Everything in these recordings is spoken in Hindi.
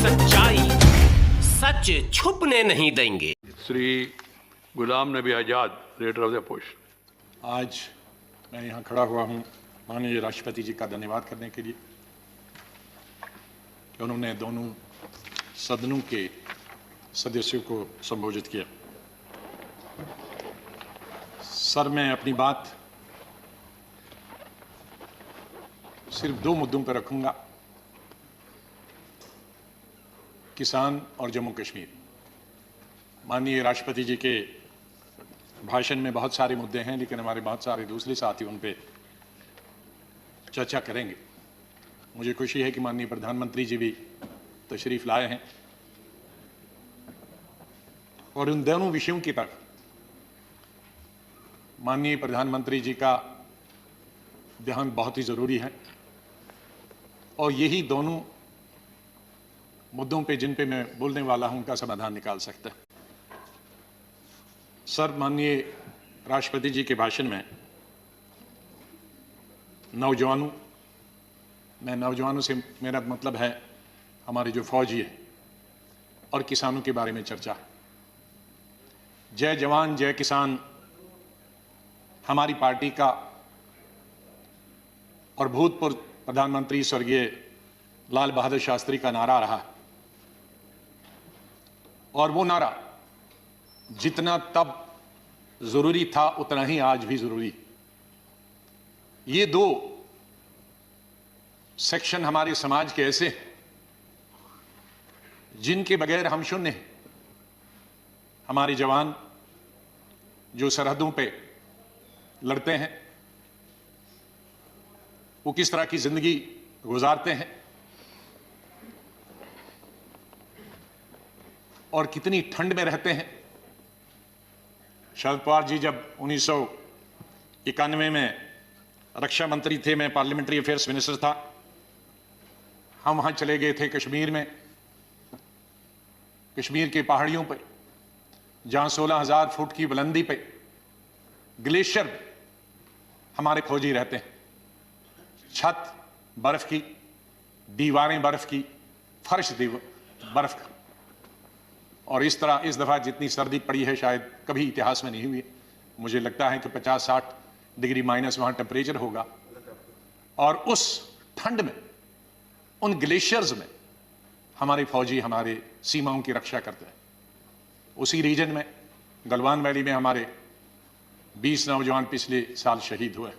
सच्चाई सच छुपने नहीं देंगे। Shri Ghulam Nabi Azad, leader of the opposition. आज मैं यहाँ खड़ा हुआ हूँ माननीय राष्ट्रपति जी का धन्यवाद करने के लिए कि उन्होंने दोनों सदनों के सदस्यों को संबोधित किया। सर, मैं अपनी बात सिर्फ दो मुद्दों पर रखूंगा, किसान और जम्मू कश्मीर। माननीय राष्ट्रपति जी के भाषण में बहुत सारे मुद्दे हैं, लेकिन हमारे बहुत सारे दूसरे साथी उन पे चर्चा करेंगे। मुझे खुशी है कि माननीय प्रधानमंत्री जी भी तशरीफ लाए हैं और उन दोनों विषयों की तरफ माननीय प्रधानमंत्री जी का ध्यान बहुत ही जरूरी है और यही दोनों मुद्दों पे जिन पे मैं बोलने वाला हूं उनका समाधान निकाल सकता है। सर, माननीय राष्ट्रपति जी के भाषण में नौजवानों से मेरा मतलब है हमारे जो फौजी है और किसानों के बारे में चर्चा। जय जवान जय किसान हमारी पार्टी का और भूतपूर्व प्रधानमंत्री स्वर्गीय लाल बहादुर शास्त्री का नारा रहा और वो नारा जितना तब जरूरी था उतना ही आज भी जरूरी। ये दो सेक्शन हमारे समाज के ऐसे हैं जिनके बगैर हम शून्य हैं। हमारे जवान जो सरहदों पे लड़ते हैं वो किस तरह की जिंदगी गुजारते हैं और कितनी ठंड में रहते हैं। शरद पवार जी जब 1991 में रक्षा मंत्री थे, मैं पार्लियामेंट्री अफेयर्स मिनिस्टर था, हम वहां चले गए थे कश्मीर में, कश्मीर की पहाड़ियों पर जहां 16,000 फुट की बुलंदी पे ग्लेशियर हमारे फौजी रहते हैं। छत बर्फ की, दीवारें बर्फ की, फर्श बर्फ का। और इस तरह इस दफा जितनी सर्दी पड़ी है शायद कभी इतिहास में नहीं हुई। मुझे लगता है कि 50-60 डिग्री माइनस वहां टेम्परेचर होगा और उस ठंड में उन ग्लेशियर्स में हमारे फौजी हमारे सीमाओं की रक्षा करते हैं। उसी रीजन में गलवान वैली में हमारे 20 नौजवान पिछले साल शहीद हुए,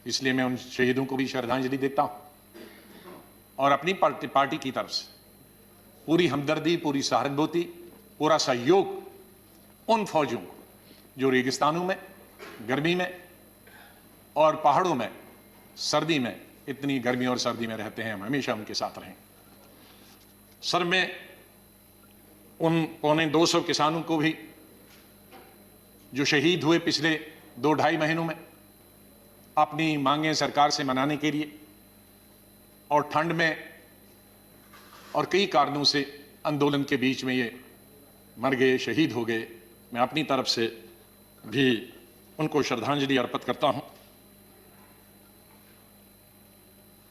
इसलिए मैं उन शहीदों को भी श्रद्धांजलि देता हूं और अपनी पार्टी की तरफ से पूरी हमदर्दी, पूरी सहानुभूति, पूरा सहयोग उन फौजियों को जो रेगिस्तानों में, गर्मी में और पहाड़ों में सर्दी में, इतनी गर्मी और सर्दी में रहते हैं, हम हमेशा उनके साथ रहें। सर, मैं उन 250 किसानों को भी जो शहीद हुए पिछले 2-2.5 महीनों में अपनी मांगें सरकार से मनाने के लिए और ठंड में और कई कारणों से आंदोलन के बीच में ये मर गए, शहीद हो गए, मैं अपनी तरफ से भी उनको श्रद्धांजलि अर्पित करता हूं।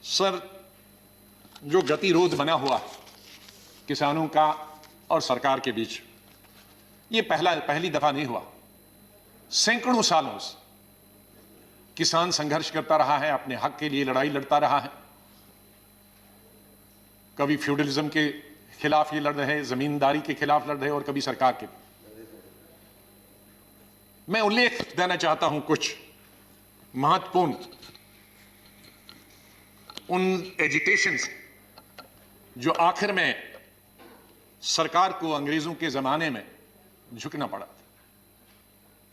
सर, जो गतिरोध बना हुआ किसानों का और सरकार के बीच, ये पहली दफा नहीं हुआ। सैकड़ों सालों से किसान संघर्ष करता रहा है, अपने हक के लिए लड़ाई लड़ता रहा है। कभी फ्यूडलिज्म के खिलाफ ये लड़ रहे, जमींदारी के खिलाफ लड़ रहे और कभी सरकार के। मैं उल्लेख देना चाहता हूं कुछ महत्वपूर्ण उन एजिटेशंस जो आखिर में सरकार को अंग्रेजों के जमाने में झुकना पड़ा था।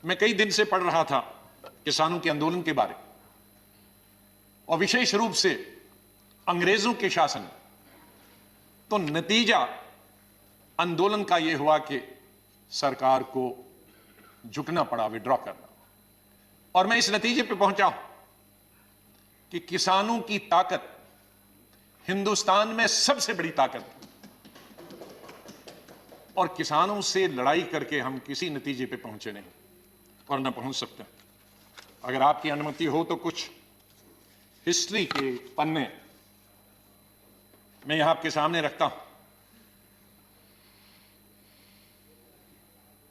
मैं कई दिन से पढ़ रहा था किसानों के आंदोलन के बारे और विशेष रूप से अंग्रेजों के शासन, तो नतीजा आंदोलन का यह हुआ कि सरकार को झुकना पड़ा, विड्रॉ करना। और मैं इस नतीजे पे पहुंचा हूं कि किसानों की ताकत हिंदुस्तान में सबसे बड़ी ताकत है और किसानों से लड़ाई करके हम किसी नतीजे पे पहुंचे नहीं और न पहुंच सकते। अगर आपकी अनुमति हो तो कुछ हिस्ट्री के पन्ने मैं यहां आपके सामने रखता हूं।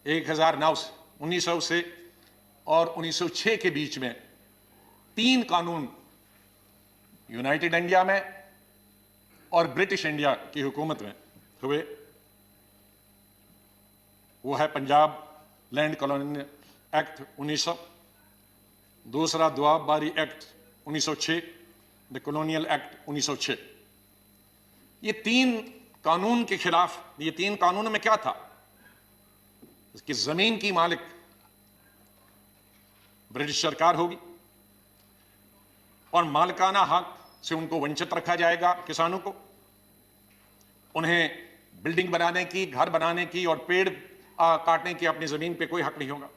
1009 से 1900 से और 1906 के बीच में 3 कानून यूनाइटेड इंडिया में और ब्रिटिश इंडिया की हुकूमत में हुए। वो है पंजाब लैंड कॉलोनी एक्ट 1900, दूसरा दोआब बारी एक्ट 1906, द कॉलोनियल एक्ट 1906। ये 3 कानून के खिलाफ, ये 3 कानूनों में क्या था कि जमीन की मालिक ब्रिटिश सरकार होगी और मालिकाना हक से उनको वंचित रखा जाएगा। किसानों को, उन्हें बिल्डिंग बनाने की, घर बनाने की और पेड़ काटने की अपनी जमीन पे कोई हक नहीं होगा।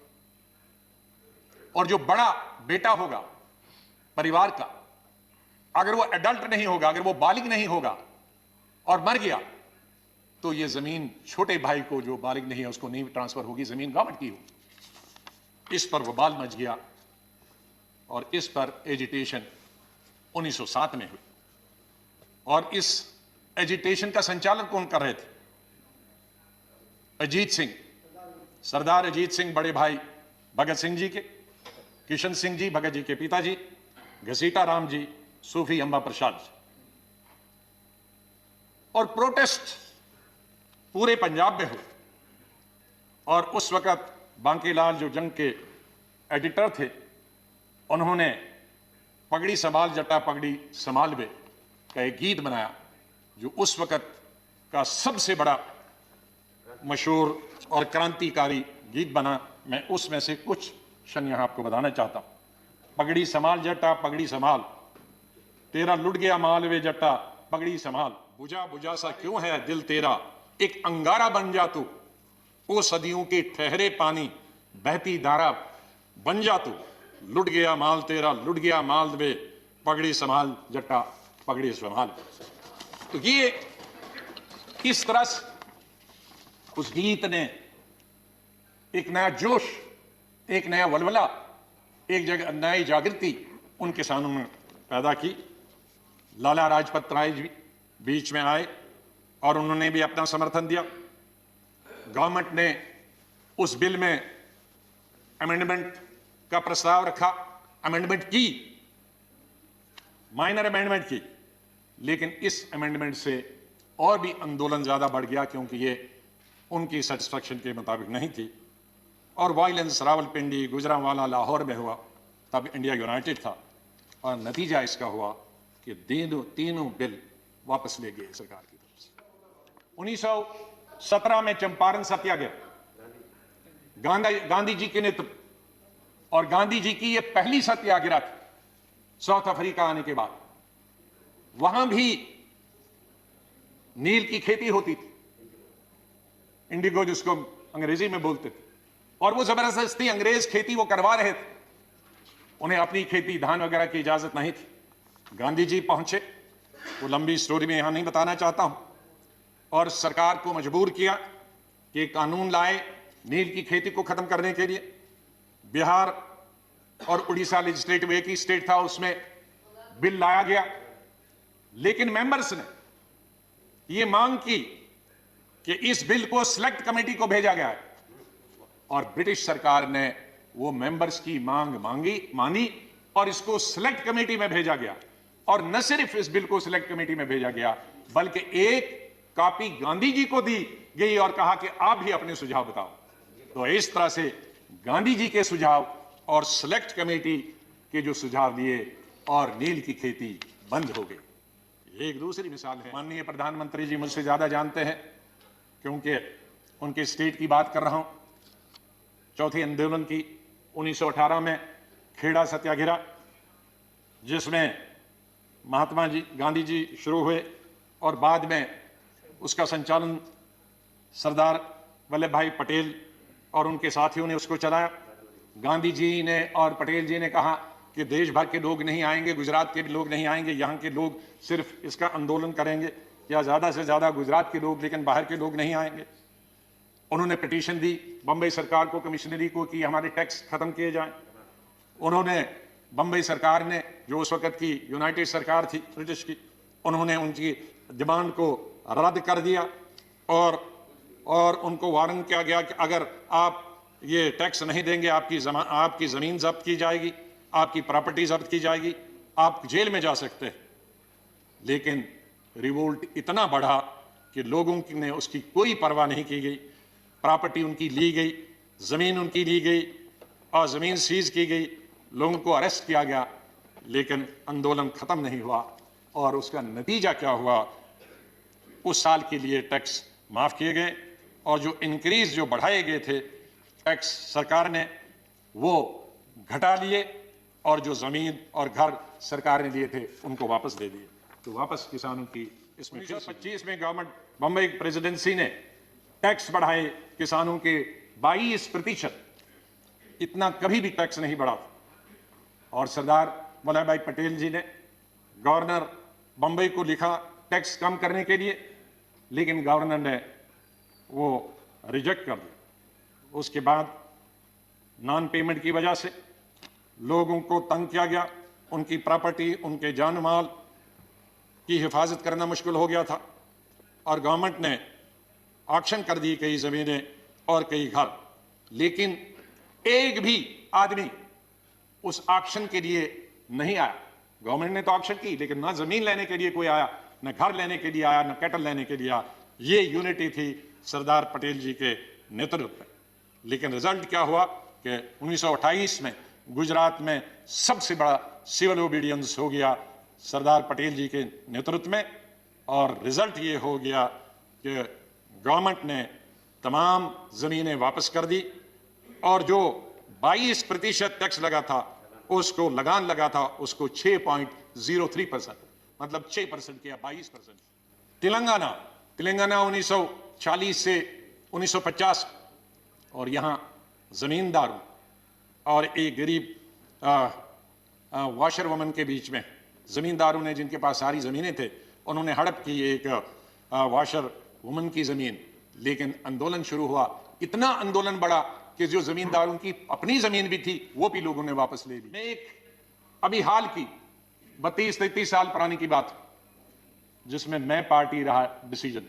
और जो बड़ा बेटा होगा परिवार का, अगर वो एडल्ट नहीं होगा, अगर वो बालिग नहीं होगा और मर गया, तो ये जमीन छोटे भाई को, जो बालिग नहीं है, उसको नहीं ट्रांसफर होगी, जमीन गवर्नमेंट की होगी। इस पर वबाल मच गया और इस पर एजिटेशन 1907 में हुई। और इस एजिटेशन का संचालन कौन कर रहे थे? अजीत सिंह, सरदार अजीत सिंह, बड़े भाई भगत सिंह जी के, किशन सिंह जी भगत जी के पिताजी, घसीटा राम जी, सूफी अंबा प्रसाद जी। और प्रोटेस्ट पूरे पंजाब में हुए। और उस वक्त बांकीलाल जो जंग के एडिटर थे, उन्होंने पगड़ी संभाल जटा पगड़ी संभाल बे का एक गीत बनाया, जो उस वक्त का सबसे बड़ा मशहूर और क्रांतिकारी गीत बना। मैं उसमें से कुछ क्षण यहां आपको बताना चाहता हूं। पगड़ी संभाल जटा पगड़ी संभाल, तेरा लुट गया माल वे जटा पगड़ी संभाल, बुझा बुझा सा क्यों है दिल तेरा, एक अंगारा बन जा तू, ओ सदियों के ठहरे पानी बहती धारा बन जा तू, लुट गया माल तेरा लुट गया माल वे पगड़ी संभाल जटा पगड़ी संभाल। तो ये किस तरह से उस गीत ने एक नया जोश, एक नया वलवला, एक जगह नई जागृति उन किसानों में पैदा की। लाला लाजपत राय जी बीच में आए और उन्होंने भी अपना समर्थन दिया। गवर्नमेंट ने उस बिल में अमेंडमेंट का प्रस्ताव रखा, अमेंडमेंट की, माइनर अमेंडमेंट की, लेकिन इस अमेंडमेंट से और भी आंदोलन ज्यादा बढ़ गया, क्योंकि ये उनकी सेटिस्फैक्शन के मुताबिक नहीं थी। और वायलेंस रावलपिंडी, गुजरांवाला, लाहौर में हुआ। तब इंडिया यूनाइटेड था और नतीजा इसका हुआ कि तीनों बिल वापस ले गए सरकार की तरफ से। 1917 में चंपारण सत्याग्रह, गांधी जी के नेतृत्व, और गांधी जी की यह पहली सत्याग्रह थी साउथ अफ्रीका आने के बाद। वहां भी नील की खेती होती थी, इंडिगो जिसको अंग्रेजी में बोलते थे, और वो जबरदस्ती अंग्रेज खेती वो करवा रहे थे। उन्हें अपनी खेती धान वगैरह की इजाजत नहीं थी। गांधी जी पहुंचे, वो लंबी स्टोरी में यहां नहीं बताना चाहता हूं, और सरकार को मजबूर किया कि कानून लाए नील की खेती को खत्म करने के लिए। बिहार और उड़ीसा लेजिस्लेटिव एक ही स्टेट था, उसमें बिल लाया गया, लेकिन मेंबर्स ने यह मांग की कि इस बिल को सिलेक्ट कमेटी को भेजा गया है, और ब्रिटिश सरकार ने वो मेंबर्स की मांग मानी और इसको सिलेक्ट कमेटी में भेजा गया। और न सिर्फ इस बिल को सिलेक्ट कमेटी में भेजा गया, बल्कि एक कॉपी गांधी जी को दी गई और कहा कि आप भी अपने सुझाव बताओ। तो इस तरह से गांधी जी के सुझाव और सिलेक्ट कमेटी के जो सुझाव दिए, और नील की खेती बंद हो गई। एक दूसरी मिसाल है, माननीय प्रधानमंत्री जी मुझसे ज्यादा जानते हैं, क्योंकि उनके स्टेट की बात कर रहा हूं। चौथे आंदोलन की 1918 में खेड़ा सत्याग्रह, जिसमें महात्मा जी गांधी जी शुरू हुए और बाद में उसका संचालन सरदार वल्लभ भाई पटेल और उनके साथियों ने उसको चलाया। गांधी जी ने और पटेल जी ने कहा कि देश भर के लोग नहीं आएंगे, गुजरात के भी लोग नहीं आएंगे, यहाँ के लोग सिर्फ इसका आंदोलन करेंगे, या ज्यादा से ज्यादा गुजरात के लोग, लेकिन बाहर के लोग नहीं आएंगे। उन्होंने पिटीशन दी बंबई सरकार को, कमिश्नरी को, कि हमारे टैक्स खत्म किए जाएं। उन्होंने बंबई सरकार ने, जो उस वक्त की यूनाइटेड सरकार थी ब्रिटिश की, उन्होंने उनकी डिमांड को रद्द कर दिया और और उनको वार्न किया गया कि अगर आप ये टैक्स नहीं देंगे आपकी ज़मीन जब्त की जाएगी, आपकी प्रॉपर्टी जब्त की जाएगी, आप जेल में जा सकते हैं। लेकिन रिवोल्ट इतना बढ़ा कि लोगों ने उसकी कोई परवाह नहीं की गई। प्रॉपर्टी उनकी ली गई, ज़मीन उनकी ली गई और ज़मीन सीज की गई, लोगों को अरेस्ट किया गया, लेकिन आंदोलन ख़त्म नहीं हुआ। और उसका नतीजा क्या हुआ? उस साल के लिए टैक्स माफ़ किए गए और जो इंक्रीज जो बढ़ाए गए थे टैक्स सरकार ने वो घटा लिए, और जो ज़मीन और घर सरकार ने लिए थे उनको वापस दे दिए। तो वापस किसानों की इसमें 1925 में गवर्नमेंट बम्बई प्रेसिडेंसी ने टैक्स बढ़ाए किसानों के 22%। इतना कभी भी टैक्स नहीं बढ़ा। और सरदार वल्लभ भाई पटेल जी ने गवर्नर बम्बई को लिखा टैक्स कम करने के लिए, लेकिन गवर्नर ने वो रिजेक्ट कर दिया। उसके बाद नॉन पेमेंट की वजह से लोगों को तंग किया गया, उनकी प्रॉपर्टी, उनके जान माल की हिफाजत करना मुश्किल हो गया था, और गवर्नमेंट ने ऑक्शन कर दी कई ज़मीनें और कई घर। लेकिन एक भी आदमी उस ऑक्शन के लिए नहीं आया। गवर्नमेंट ने तो ऑक्शन की, लेकिन ना ज़मीन लेने के लिए कोई आया, न घर लेने के लिए आया, न कैटल लेने के लिए आया। ये यूनिटी थी सरदार पटेल जी के नेतृत्व में। लेकिन रिजल्ट क्या हुआ कि 1928 में गुजरात में सबसे बड़ा सिविल ओबीडियंस हो गया सरदार पटेल जी के नेतृत्व में, और रिजल्ट ये हो गया कि गवर्नमेंट ने तमाम ज़मीनें वापस कर दी, और जो 22% टैक्स लगा था, उसको लगान लगा था, उसको 6.03%, मतलब 6% किया 22%। तेलंगाना 1940 से 1950, और यहाँ ज़मींदारों और एक गरीब वाशर वुमन के बीच में, ज़मींदारों ने जिनके पास सारी ज़मीनें थे, उन्होंने हड़प की एक वाशर वुमन की ज़मीन। लेकिन आंदोलन शुरू हुआ, इतना आंदोलन बढ़ा कि जो ज़मींदारों की अपनी ज़मीन भी थी वो भी लोगों ने वापस ले ली। मैं एक अभी हाल की 32-33 साल पुरानी की बात, जिसमें मैं पार्टी रहा डिसीजन,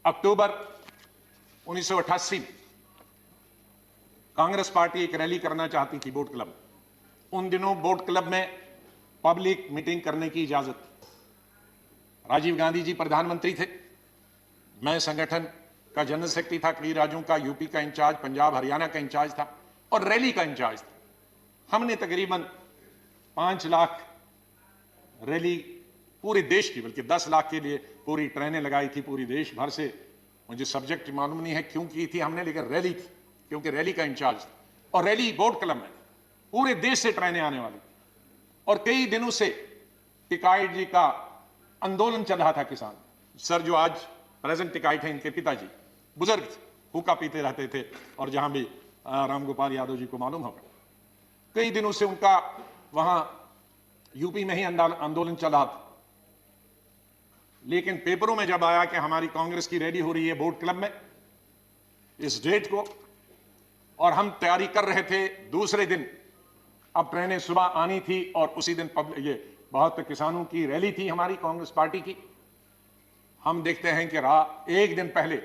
अक्टूबर 1988 में कांग्रेस पार्टी एक रैली करना चाहती थी बोट क्लब। उन दिनों बोट क्लब में पब्लिक मीटिंग करने की इजाजत। राजीव गांधी जी प्रधानमंत्री थे, मैं संगठन का जनरल सेक्रेटरी था, कई राज्यों का, यूपी का इंचार्ज, पंजाब हरियाणा का इंचार्ज था, और रैली का इंचार्ज था। हमने तकरीबन 5 लाख रैली पूरे देश की, बल्कि 10 लाख के लिए पूरी ट्रेनें लगाई थी पूरी देश भर से। मुझे सब्जेक्ट मालूम नहीं है क्यों की थी हमने, लेकिन रैली थी, क्योंकि रैली का इंचार्ज था। और रैली बोट क्लब में पूरे देश से ट्रेनें आने वाली, और कई दिनों से टिकाइट जी का आंदोलन चल रहा था। किसान सर जो आज प्रेजेंट टिकाइट है, इनके पिताजी बुजुर्ग थे, हुक्का पीते रहते थे, और जहां भी रामगोपाल यादव जी को मालूम होगा, कई दिनों से उनका वहां यूपी में ही आंदोलन चल रहा था। लेकिन पेपरों में जब आया कि हमारी कांग्रेस की रैली हो रही है बोट क्लब में इस डेट को, और हम तैयारी कर रहे थे दूसरे दिन, अब ट्रेनें सुबह आनी थी, और उसी दिन ये बहुत किसानों की रैली थी हमारी कांग्रेस पार्टी की। हम देखते हैं कि एक दिन पहले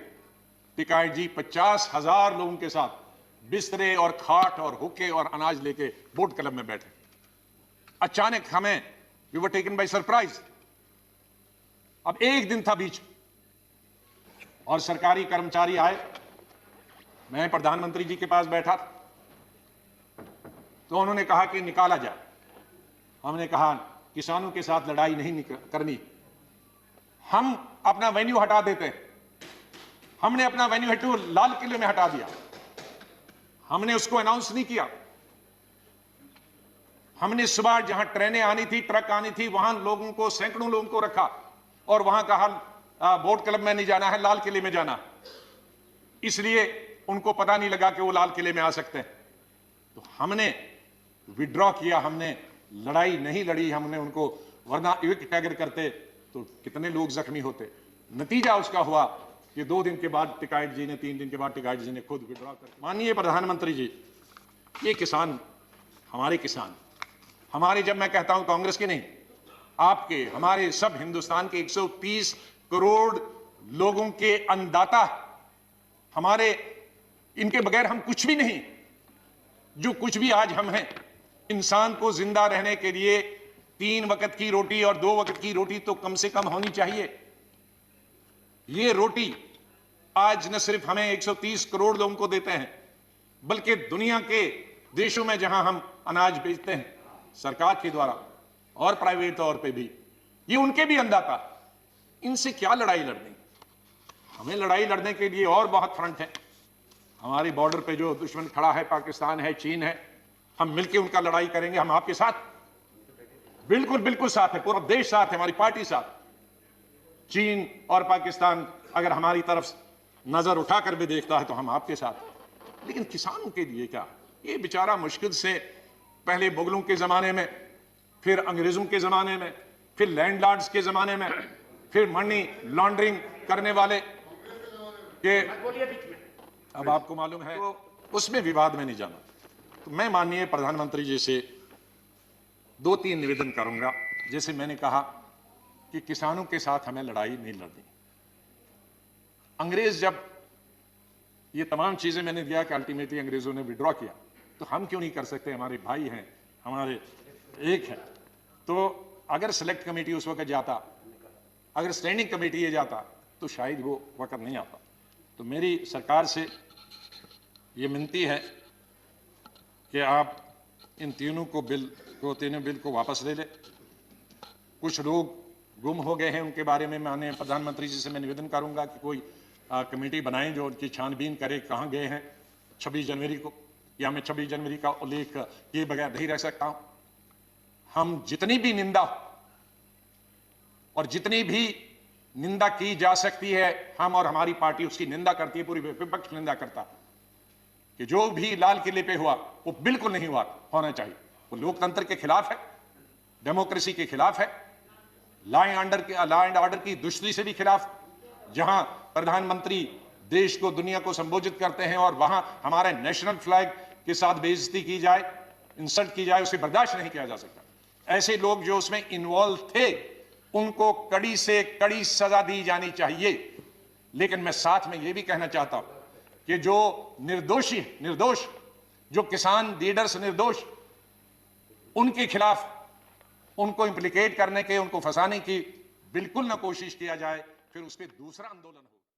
टिकाइट जी 50,000 लोगों के साथ बिस्तरे और खाट और हुक्के और अनाज लेके बोट क्लब में बैठे। अचानक हमें we were taken by surprise. अब एक दिन था बीच, और सरकारी कर्मचारी आए, मैं प्रधानमंत्री जी के पास बैठा था, तो उन्होंने कहा कि निकाला जाए। हमने कहा किसानों के साथ लड़ाई नहीं करनी, हम अपना वेन्यू हटा देते हैं। हमने अपना वेन्यू हटू लाल किले में हटा दिया। हमने उसको अनाउंस नहीं किया। हमने सुबह जहां ट्रेनें आनी थी, ट्रक आनी थी, वहां लोगों को, सैकड़ों लोगों को रखा, और वहां कहा बोट क्लब में नहीं जाना है, लाल किले में जाना। इसलिए उनको पता नहीं लगा कि वो लाल किले में आ सकते हैं। तो हमने विड्रॉ किया, हमने लड़ाई नहीं लड़ी हमने उनको, वरना इविक्ट अगर करते तो कितने लोग जख्मी होते। नतीजा उसका हुआ कि 2 दिन के बाद टिकाइट जी ने, 3 दिन के बाद टिकाइट जी ने खुद विड्रॉ कर। माननीय प्रधानमंत्री जी, ये किसान हमारे किसान, हमारे, जब मैं कहता हूं कांग्रेस के नहीं, आपके, हमारे सब हिंदुस्तान के 130 करोड़ लोगों के अन्नदाता, हमारे, इनके बगैर हम कुछ भी नहीं। जो कुछ भी आज हम हैं, इंसान को जिंदा रहने के लिए 3 वक्त की रोटी और 2 वक्त की रोटी तो कम से कम होनी चाहिए। ये रोटी आज न सिर्फ हमें 130 करोड़ लोगों को देते हैं, बल्कि दुनिया के देशों में जहां हम अनाज बेचते हैं सरकार के द्वारा और प्राइवेट तौर पे भी, ये उनके भी अन्नदाता। इनसे क्या लड़ाई लड़नी? हमें लड़ाई लड़ने के लिए और बहुत फ्रंट है। हमारी बॉर्डर पे जो दुश्मन खड़ा है, पाकिस्तान है, चीन है, हम मिलकर उनका लड़ाई करेंगे। हम आपके साथ, बिल्कुल बिल्कुल साथ है, पूरा देश साथ है, हमारी पार्टी साथ। चीन और पाकिस्तान अगर हमारी तरफ नजर उठाकर भी देखता है तो हम आपके साथ। लेकिन किसानों के लिए क्या? ये बेचारा मुश्किल से पहले मुगलों के जमाने में, फिर अंग्रेजों के जमाने में, फिर लैंडलॉर्ड्स के जमाने में, फिर मनी लॉन्ड्रिंग करने वाले के, अब आपको मालूम है, तो उसमें विवाद में नहीं जाना। तो मैं माननीय प्रधानमंत्री जी से 2-3 निवेदन करूंगा। जैसे मैंने कहा कि किसानों के साथ हमें लड़ाई नहीं लड़नी। अंग्रेज जब ये तमाम चीजें मैंने दिया कि अल्टीमेटली अंग्रेजों ने विड्रॉ किया, तो हम क्यों नहीं कर सकते? हमारे भाई हैं, हमारे एक है। तो अगर सेलेक्ट कमेटी उस वक्त जाता, अगर स्टैंडिंग कमेटी ये जाता, तो शायद वो वक्त नहीं आता। तो मेरी सरकार से ये विनती है कि आप इन तीनों बिल को वापस ले लें। कुछ लोग गुम हो गए हैं, उनके बारे में माननीय प्रधानमंत्री जी से मैं निवेदन करूंगा कि कोई कमेटी बनाएं जो उनकी छानबीन करे, कहाँ गए हैं 26 जनवरी को। या मैं 26 जनवरी का उल्लेख किए बगैर नहीं रह सकता हूं। हम जितनी भी निंदा और जितनी भी निंदा की जा सकती है, हम और हमारी पार्टी उसकी निंदा करती है, पूरी विपक्ष निंदा करता कि जो भी लाल किले पे हुआ वो बिल्कुल नहीं होना चाहिए। वो लोकतंत्र के खिलाफ है, डेमोक्रेसी के खिलाफ है, लॉ एंड ऑर्डर की दुष्टि से भी खिलाफ। जहां प्रधानमंत्री देश को, दुनिया को संबोधित करते हैं और वहां हमारे नेशनल फ्लैग के साथ बेइज्जती की जाए, इंसल्ट की जाए, उसे बर्दाश्त नहीं किया जा सकता। ऐसे लोग जो उसमें इन्वॉल्व थे, उनको कड़ी से कड़ी सजा दी जानी चाहिए। लेकिन मैं साथ में यह भी कहना चाहता हूं कि जो निर्दोष जो किसान लीडर्स निर्दोष, उनके खिलाफ, उनको इंप्लीकेट करने के, उनको फंसाने की बिल्कुल ना कोशिश किया जाए, फिर उस पर दूसरा आंदोलन हो।